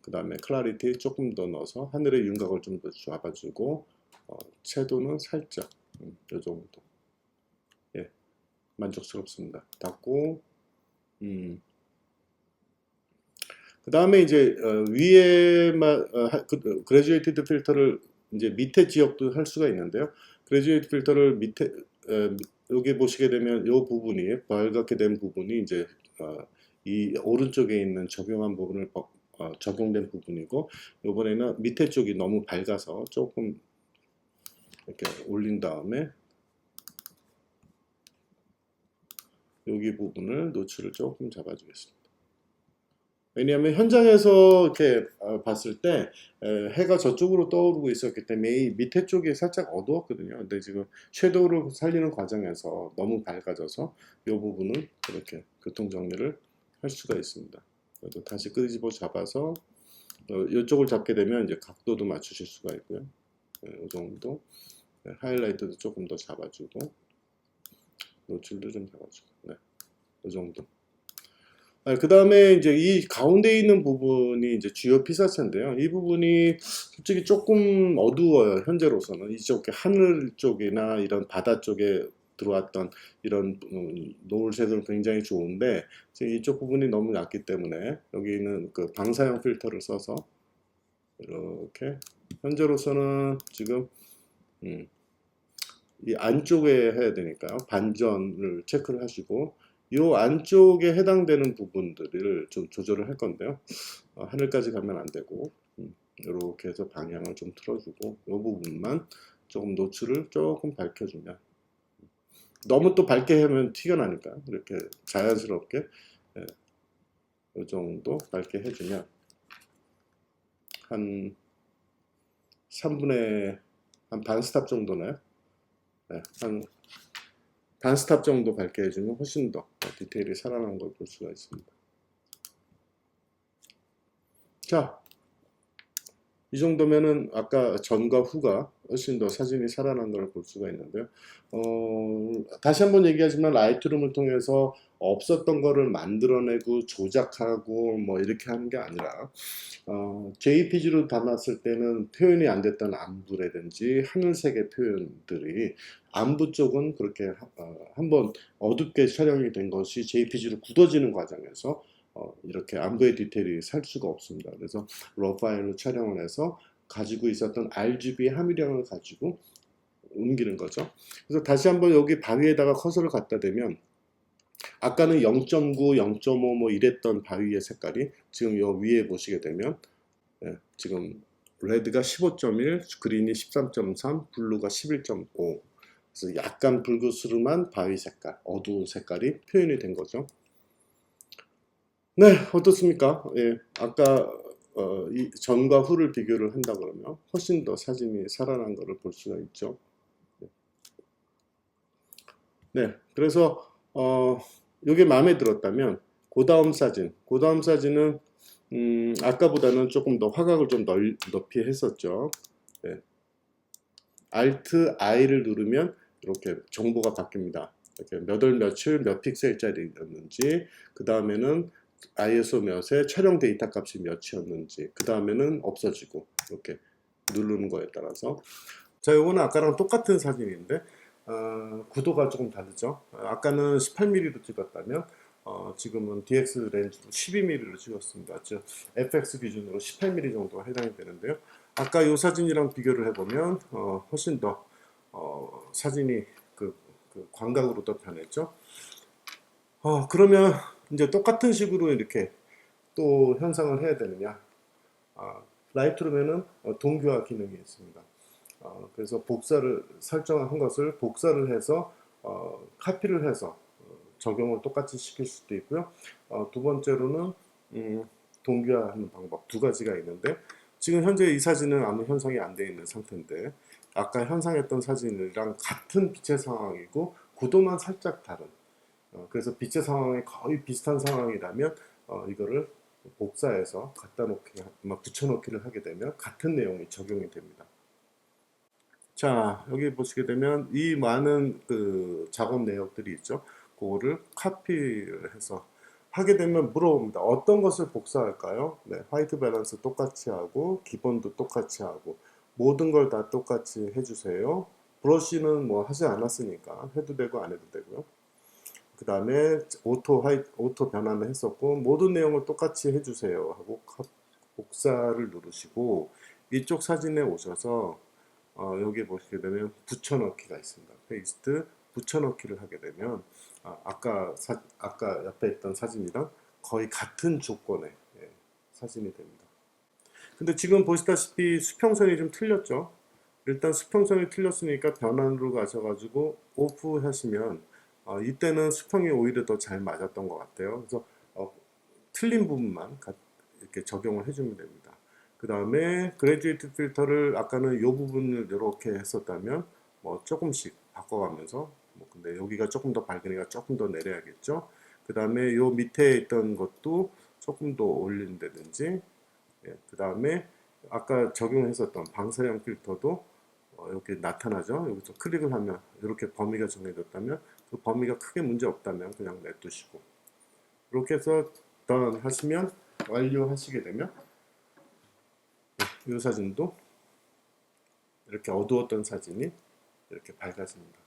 그 다음에 클래리티 조금 더 넣어서 하늘의 윤곽을 좀 더 잡아주고, 섀도우는 살짝 이 정도. 예, 만족스럽습니다. 닫고, 그 다음에 이제 위에만 그레듀에이티드 필터를 이제 밑에 지역도 할 수가 있는데요. 그레듀에이티드 필터를 밑에 여기 보시게 되면 이 부분이 빨갛게 된 부분이 이제 이 오른쪽에 있는 적용한 부분을 적용된 부분이고, 이번에는 밑에 쪽이 너무 밝아서 조금 이렇게 올린 다음에 여기 부분을 노출을 조금 잡아주겠습니다. 왜냐하면 현장에서 이렇게 봤을 때 해가 저쪽으로 떠오르고 있었기 때문에 이 밑에 쪽이 살짝 어두웠거든요. 근데 지금 섀도우를 살리는 과정에서 너무 밝아져서 이 부분은 이렇게 교통 정리를 할 수가 있습니다. 그래도 다시 끄집어 잡아서 이쪽을 잡게 되면 이제 각도도 맞추실 수가 있고요. 이 정도. 하이라이트도 조금 더 잡아주고 노출도 좀 잡아주고, 이 정도. 그 다음에 이제 이 가운데 있는 부분이 이제 주요 피사체인데요. 이 부분이 솔직히 조금 어두워요. 현재로서는 이쪽 하늘 쪽이나 이런 바다 쪽에 들어왔던 이런 노을색은 굉장히 좋은데, 지금 이쪽 부분이 너무 얕기 때문에 여기는 그 방사형 필터를 써서 이렇게 현재로서는 지금 이 안쪽에 해야 되니까요. 반전을 체크를 하시고 이 안쪽에 해당되는 부분들을 좀 조절을 할 건데요. 하늘까지 가면 안 되고 이렇게 해서 방향을 좀 틀어주고 이 부분만 조금 노출을 조금 밝혀주면, 너무 또 밝게 하면 티가 나니까 이렇게 자연스럽게 이 정도 밝게 해주면 한 3분의 한 반 스탑 정도나요? 한 반스탑 정도 밝게 해주면 훨씬 더 디테일이 살아난 걸 볼 수가 있습니다. 자, 이 정도면은 아까 전과 후가 훨씬 더 사진이 살아난 걸 볼 수가 있는데요. 다시 한번 얘기하지만 라이트룸을 통해서 없었던 거를 만들어내고 조작하고 뭐 이렇게 하는 게 아니라 JPG로 담았을 때는 표현이 안 됐던 안부라든지 하늘색의 표현들이 안부 쪽은 그렇게 한번 어둡게 촬영이 된 것이 JPG로 굳어지는 과정에서 이렇게 안부의 디테일이 살 수가 없습니다. 그래서 로 파일로 촬영을 해서 가지고 있었던 RGB 함유량을 가지고 옮기는 거죠. 그래서 다시 한번 여기 바위에다가 커서를 갖다 대면 아까는 0.9, 0.5 뭐 이랬던 바위의 색깔이 지금 요 위에 보시게 되면 지금 레드가 15.1, 그린이 13.3, 블루가 11.5. 그래서 약간 붉으스름한 바위 색깔, 어두운 색깔이 표현이 된 거죠. 네, 어떻습니까? 예, 아까 이 전과 후를 비교를 한다 그러면 훨씬 더 사진이 살아난 것을 볼 수가 있죠. 네, 그래서 이게 마음에 들었다면 그 다음 사진은 아까보다는 조금 더 화각을 좀 높이 했었죠. 네. Alt I를 누르면 이렇게 정보가 바뀝니다. 이렇게 몇 월 며칠 몇 픽셀짜리였는지, 그 다음에는 ISO 몇에 촬영 데이터 값이 몇이었는지, 그 다음에는 없어지고 이렇게 누르는 거에 따라서. 자, 이거는 아까랑 똑같은 사진인데 구도가 조금 다르죠. 아까는 18mm로 찍었다면 지금은 DX 렌즈로 12mm로 찍었습니다. 즉 FX 기준으로 18mm 정도가 해당이 되는데요. 아까 이 사진이랑 비교를 해보면 훨씬 더 사진이 그 광각으로 더 변했죠. 그러면 이제 똑같은 식으로 이렇게 또 현상을 해야 되느냐? 라이트룸에는 동규화 기능이 있습니다. 그래서 복사를 설정한 것을 복사를 해서 카피를 해서 적용을 똑같이 시킬 수도 있고요. 두 번째로는 동규화하는 방법 두 가지가 있는데, 지금 현재 이 사진은 아무 현상이 안 되어 있는 상태인데 아까 현상했던 사진이랑 같은 빛의 상황이고 구도만 살짝 다른 그래서 빛의 상황이 거의 비슷한 상황이라면 이거를 복사해서 갖다 놓기, 붙여넣기를 하게 되면 같은 내용이 적용이 됩니다. 자, 여기 보시게 되면 이 많은 그 작업 내역들이 있죠. 그거를 카피를 해서 하게 되면 물어봅니다. 어떤 것을 복사할까요? 네, 화이트 밸런스 똑같이 하고 기본도 똑같이 하고 모든 걸 다 똑같이 해주세요. 브러쉬는 뭐 하지 않았으니까 해도 되고 안 해도 되고요. 그 다음에 오토 변환을 했었고 모든 내용을 똑같이 해주세요 하고 복사를 누르시고 이쪽 사진에 오셔서 여기 보시게 되면 붙여넣기가 있습니다. 페이스트 붙여넣기를 하게 되면 아까 옆에 있던 사진이랑 거의 같은 조건의 사진이 됩니다. 근데 지금 보시다시피 수평선이 좀 틀렸죠. 일단 수평선이 틀렸으니까 변환으로 가셔가지고 오프 하시면 이때는 수평이 오히려 더 잘 맞았던 것 같아요. 그래서 틀린 부분만 이렇게 적용을 해주면 됩니다. 그 다음에 그레듀에이트 필터를 아까는 이 부분을 이렇게 했었다면 뭐 조금씩 바꿔가면서 근데 여기가 조금 더 밝으니까 조금 더 내려야겠죠. 그 다음에 요 밑에 있던 것도 조금 더 올린다든지 그 다음에 아까 적용했었던 방사형 필터도 이렇게 나타나죠. 여기서 클릭을 하면 이렇게 범위가 정해졌다면 그 범위가 크게 문제 없다면 그냥 냅두시고 이렇게 해서 done 하시면 완료하시게 되면 이 사진도 이렇게 어두웠던 사진이 이렇게 밝아집니다.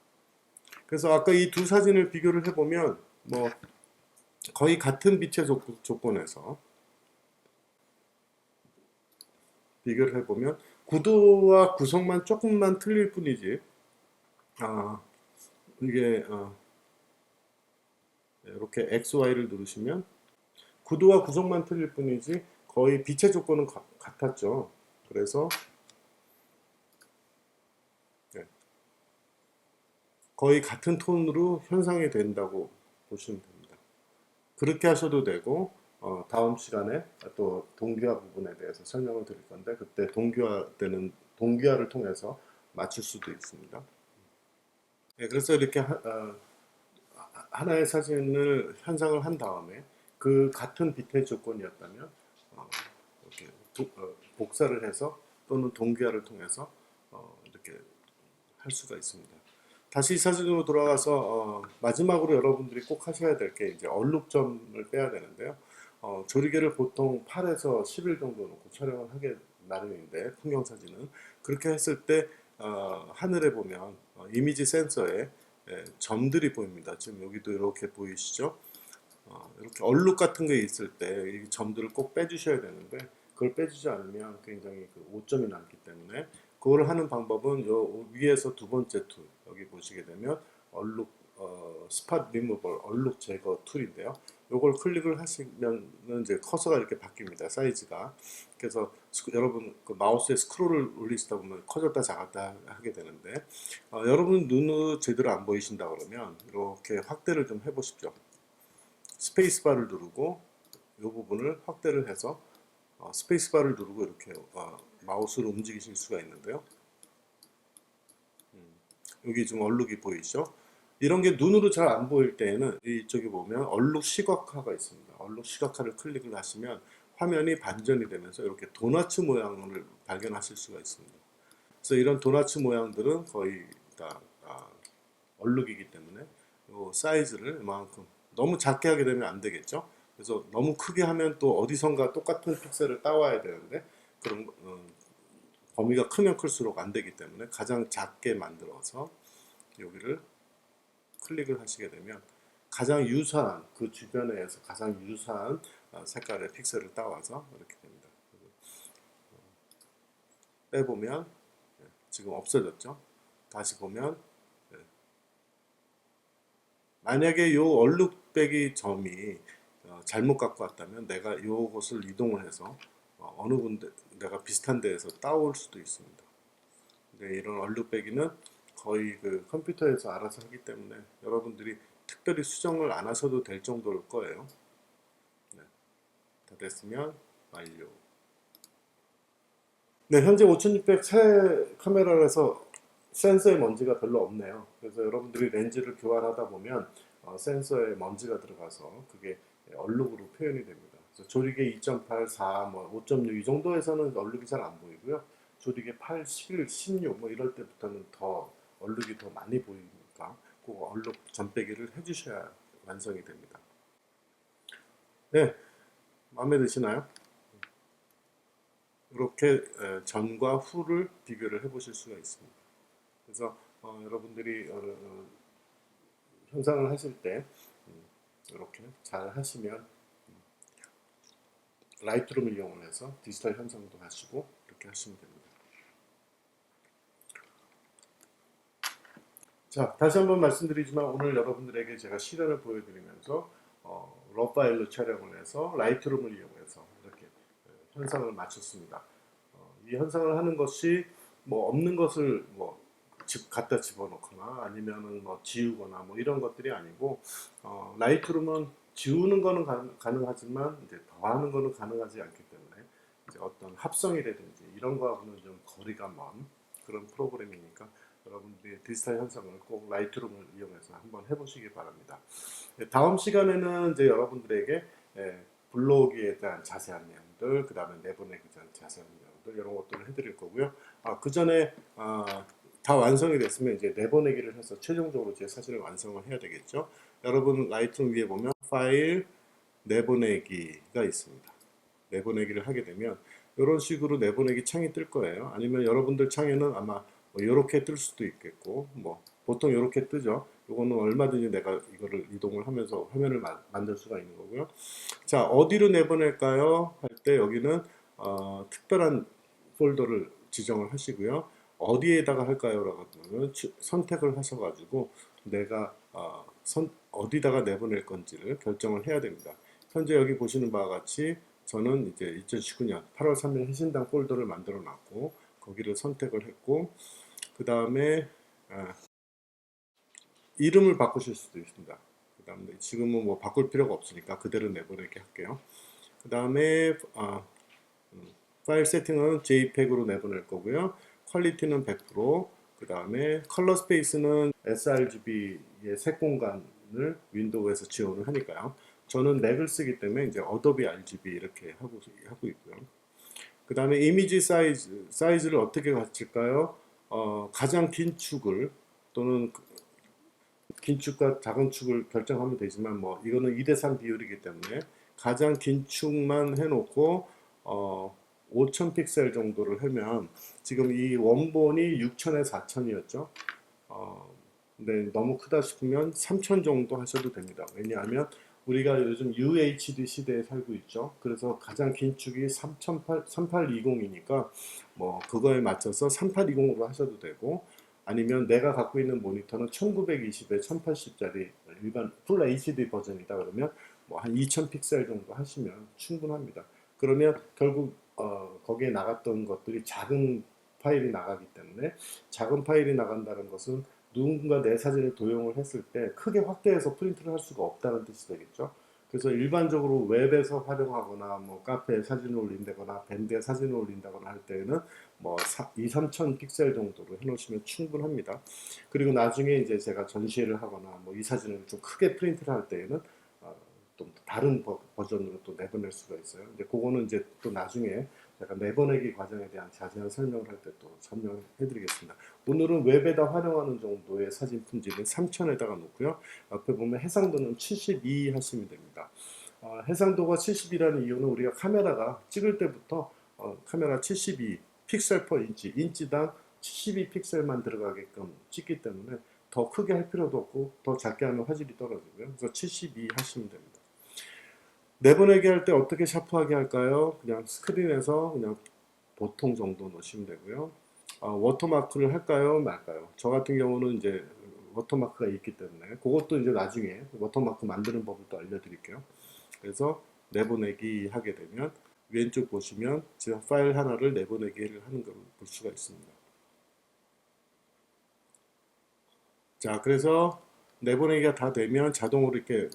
그래서 아까 이 두 사진을 비교를 해보면 뭐 거의 같은 빛의 조건에서 비교를 해보면 구도와 구성만 조금만 틀릴 뿐이지 이게 이렇게 XY를 누르시면 구도와 구성만 틀릴 뿐이지 거의 빛의 조건은 같았죠. 그래서 거의 같은 톤으로 현상이 된다고 보시면 됩니다. 그렇게 하셔도 되고 다음 시간에 또 동기화 부분에 대해서 설명을 드릴 건데 그때 동기화를 통해서 맞출 수도 있습니다. 네, 그래서 이렇게 하나의 사진을 현상을 한 다음에 그 같은 빛의 조건이었다면 이렇게 복사를 해서 또는 동기화를 통해서 이렇게 할 수가 있습니다. 다시 이 사진으로 돌아가서 마지막으로 여러분들이 꼭 하셔야 될 게 이제 얼룩점을 빼야 되는데요. 조리개를 보통 8에서 10일 정도 놓고 촬영을 하게 마련인데 풍경 사진은 그렇게 했을 때 하늘에 보면 이미지 센서에 점들이 보입니다. 지금 여기도 이렇게 보이시죠? 이렇게 얼룩 같은 게 있을 때 이 점들을 꼭 빼주셔야 되는데 그걸 빼주지 않으면 굉장히 그 오점이 남기 때문에 그걸 하는 방법은 요 위에서 두 번째 툴 여기 보시게 되면 얼룩 스팟 리무벌 얼룩 제거 툴인데요. 요걸 클릭을 하시면 이제 커서가 이렇게 바뀝니다. 사이즈가. 그래서 여러분 그 마우스에 스크롤을 올리시다 보면 커졌다 작았다 하게 되는데 여러분 눈으로 제대로 안 보이신다 그러면 이렇게 확대를 좀 해보십시오. 스페이스바를 누르고 이 부분을 확대를 해서 스페이스바를 누르고 이렇게 마우스로 움직이실 수가 있는데요. 여기 지금 얼룩이 보이죠? 이런 게 눈으로 잘 안 보일 때에는 이쪽에 보면 얼룩 시각화가 있습니다. 얼룩 시각화를 클릭을 하시면 화면이 반전이 되면서 이렇게 도너츠 모양을 발견하실 수가 있습니다. 그래서 이런 도너츠 모양들은 거의 다 얼룩이기 때문에 이 사이즈를 이만큼 너무 작게 하게 되면 안 되겠죠. 그래서 너무 크게 하면 또 어디선가 똑같은 픽셀을 따와야 되는데 그런 범위가 크면 클수록 안 되기 때문에 가장 작게 만들어서 여기를 클릭을 하시게 되면 가장 유사한 그 주변에서 가장 유사한 색깔의 픽셀을 따와서 이렇게 됩니다. 빼보면 지금 없어졌죠. 다시 보면 만약에 요 얼룩배기 점이 잘못 갖고 왔다면 내가 요것을 이동을 해서 어느 군데 내가 비슷한 데에서 따올 수도 있습니다. 근데 이런 얼룩배기는 거의 그 컴퓨터에서 알아서 하기 때문에 여러분들이 특별히 수정을 안 하셔도 될 정도일 거예요. 네. 다 됐으면 완료. 네, 현재 5600 새 카메라라서 센서에 먼지가 별로 없네요. 그래서 여러분들이 렌즈를 교환하다 보면 센서에 먼지가 들어가서 그게 얼룩으로 표현이 됩니다. 그래서 조리개 2.8, 4, 뭐 5.6 이 정도에서는 얼룩이 잘 안 보이고요. 조리개 8, 11, 16 뭐 이럴 때부터는 더 얼룩이 더 많이 보이니까 그 얼룩 전빼기를 해주셔야 완성이 됩니다. 네, 마음에 드시나요? 이렇게 전과 후를 비교를 해 보실 수가 있습니다. 그래서 여러분들이 현상을 하실 때 이렇게 잘 하시면 라이트룸을 이용해서 디지털 현상도 하시고 이렇게 하시면 됩니다. 자, 다시 한번 말씀드리지만 오늘 여러분들에게 제가 실현을 보여드리면서 러 파일로 촬영을 해서 라이트룸을 이용해서 이렇게 현상을 맞췄습니다. 이 현상을 하는 것이 뭐 없는 것을 뭐 갖다 집어넣거나 아니면은 뭐 지우거나 뭐 이런 것들이 아니고 라이트룸은 지우는 거는 가능하지만 이제 더하는 거는 가능하지 않기 때문에 이제 어떤 합성이라든지 이런 거하고는 좀 거리가 먼 그런 프로그램이니까 여러분들이 디지털 현상을 꼭 라이트룸을 이용해서 한번 해보시기 바랍니다. 다음 시간에는 이제 여러분들에게 블로그에 대한 자세한 내용들, 그 다음에 내보내기에 대한 자세한 내용들 이런 것들을 해드릴 거고요. 그 전에 다 완성이 됐으면 이제 내보내기를 해서 최종적으로 제 사진을 완성을 해야 되겠죠. 여러분 라이트룸 위에 보면 파일 내보내기가 있습니다. 내보내기를 하게 되면 이런 식으로 내보내기 창이 뜰 거예요. 아니면 여러분들 창에는 아마 뭐 이렇게 뜰 수도 있겠고 뭐 보통 이렇게 뜨죠. 이거는 얼마든지 내가 이거를 이동을 하면서 화면을 만들 수가 있는 거고요. 자, 어디로 내보낼까요? 할 때 여기는 특별한 폴더를 지정을 하시고요. 어디에다가 할까요? 라고 하면 선택을 하셔가지고 내가 어디다가 내보낼 건지를 결정을 해야 됩니다. 현재 여기 보시는 바와 같이 저는 이제 2019년 8월 3일 해신당 폴더를 만들어 놨고 거기를 선택을 했고 그 다음에 이름을 바꾸실 수도 있습니다. 그 다음에 지금은 뭐 바꿀 필요가 없으니까 그대로 내보내게 할게요. 그 다음에 파일 세팅은 JPEG으로 내보낼 거고요. 퀄리티는 100%, 그 다음에 컬러 스페이스는 sRGB의 색 공간을 윈도우에서 지원을 하니까요. 저는 맥을 쓰기 때문에 이제 어도비 RGB 이렇게 하고 있고요. 그 다음에 이미지 사이즈를 어떻게 가질까요? 가장 긴 축을 또는 긴 축과 작은 축을 결정하면 되지만 뭐 이거는 2대3 비율이기 때문에 가장 긴 축만 해놓고 5000 픽셀 정도를 하면 지금 이 원본이 6000에 4000이었죠. 근데 너무 크다 싶으면 3000 정도 하셔도 됩니다. 왜냐하면 우리가 요즘 UHD 시대에 살고 있죠. 그래서 가장 긴 축이 3820이니까 뭐 그거에 맞춰서 3820으로 하셔도 되고 아니면 내가 갖고 있는 모니터는 1920에 1080짜리 일반 풀 HD 버전이다 그러면 뭐 한 2000 픽셀 정도 하시면 충분합니다. 그러면 결국 거기에 나갔던 것들이 작은 파일이 나가기 때문에 작은 파일이 나간다는 것은 누군가 내 사진을 도용을 했을 때 크게 확대해서 프린트를 할 수가 없다는 뜻이 되겠죠. 그래서 일반적으로 웹에서 활용하거나 뭐 카페에 사진을 올린다거나 밴드에 사진을 올린다거나 할 때에는 뭐 2, 3천 픽셀 정도로 해놓으시면 충분합니다. 그리고 나중에 이제 제가 전시회를 하거나 뭐 이 사진을 좀 크게 프린트를 할 때에는 또 다른 버전으로 또 내보낼 수가 있어요. 근데 그거는 이제 또 나중에 제가 내보내기 과정에 대한 자세한 설명을 할 때 또 설명해 드리겠습니다. 오늘은 웹에다 활용하는 정도의 사진 품질은 3000에다가 놓고요. 옆에 보면 해상도는 72 하시면 됩니다. 해상도가 70이라는 이유는 우리가 카메라가 찍을 때부터 카메라 72 픽셀 퍼 인치, 인치당 72 픽셀만 들어가게끔 찍기 때문에 더 크게 할 필요도 없고 더 작게 하면 화질이 떨어지고요. 그래서 72 하시면 됩니다. 내보내기 할 때 어떻게 샤프하게 할까요? 그냥 스크린에서 그냥 보통 정도 넣으시면 되고요. 워터마크를 할까요? 말까요? 저 같은 경우는 이제 워터마크가 있기 때문에 그것도 이제 나중에 워터마크 만드는 법을 또 알려드릴게요. 그래서 내보내기 하게 되면 왼쪽 보시면 제가 파일 하나를 내보내기를 하는 걸 볼 수가 있습니다. 자, 그래서 내보내기가 다 되면 자동으로 이렇게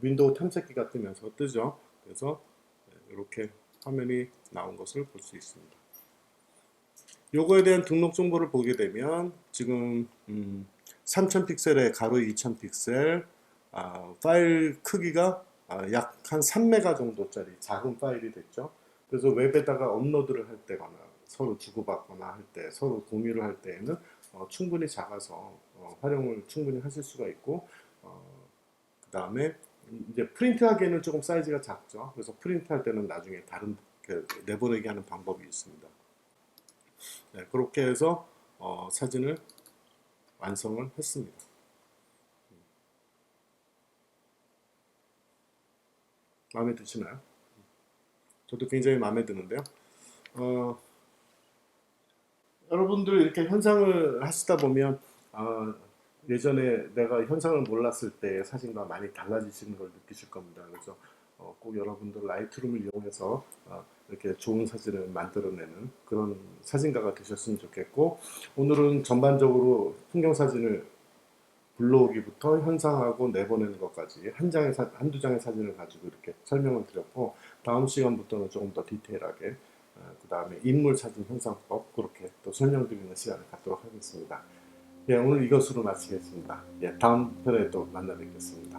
윈도우 탐색기가 뜨면서 뜨죠. 그래서 이렇게 화면이 나온 것을 볼 수 있습니다. 요거에 대한 등록 정보를 보게 되면 지금 3000 픽셀에 가로 2000 픽셀, 파일 크기가 약 한 3메가 정도짜리 작은 파일이 됐죠. 그래서 웹에다가 업로드를 할 때거나 서로 주고받거나 할 때, 서로 공유를 할 때에는 충분히 작아서 활용을 충분히 하실 수가 있고, 그 다음에 이제 프린트하기에는 조금 사이즈가 작죠. 그래서 프린트할 때는 나중에 다른 내보내기 하는 방법이 있습니다. 네, 그렇게 해서 사진을 완성을 했습니다. 마음에 드시나요? 저도 굉장히 마음에 드는데요. 어, 여러분들 이렇게 현상을 하시다 보면 예전에 내가 현상을 몰랐을 때 사진과 많이 달라지시는 걸 느끼실 겁니다. 그래서 꼭 여러분들 라이트룸을 이용해서 이렇게 좋은 사진을 만들어내는 그런 사진가가 되셨으면 좋겠고, 오늘은 전반적으로 풍경 사진을 불러오기부터 현상하고 내보내는 것까지 한두 장의 사진을 가지고 이렇게 설명을 드렸고, 다음 시간부터는 조금 더 디테일하게 그 다음에 인물 사진 형상법 그렇게 또 설명드리는 시간을 갖도록 하겠습니다. 예, 오늘 이것으로 마치겠습니다. 예, 다음 편에 또 만나 뵙겠습니다.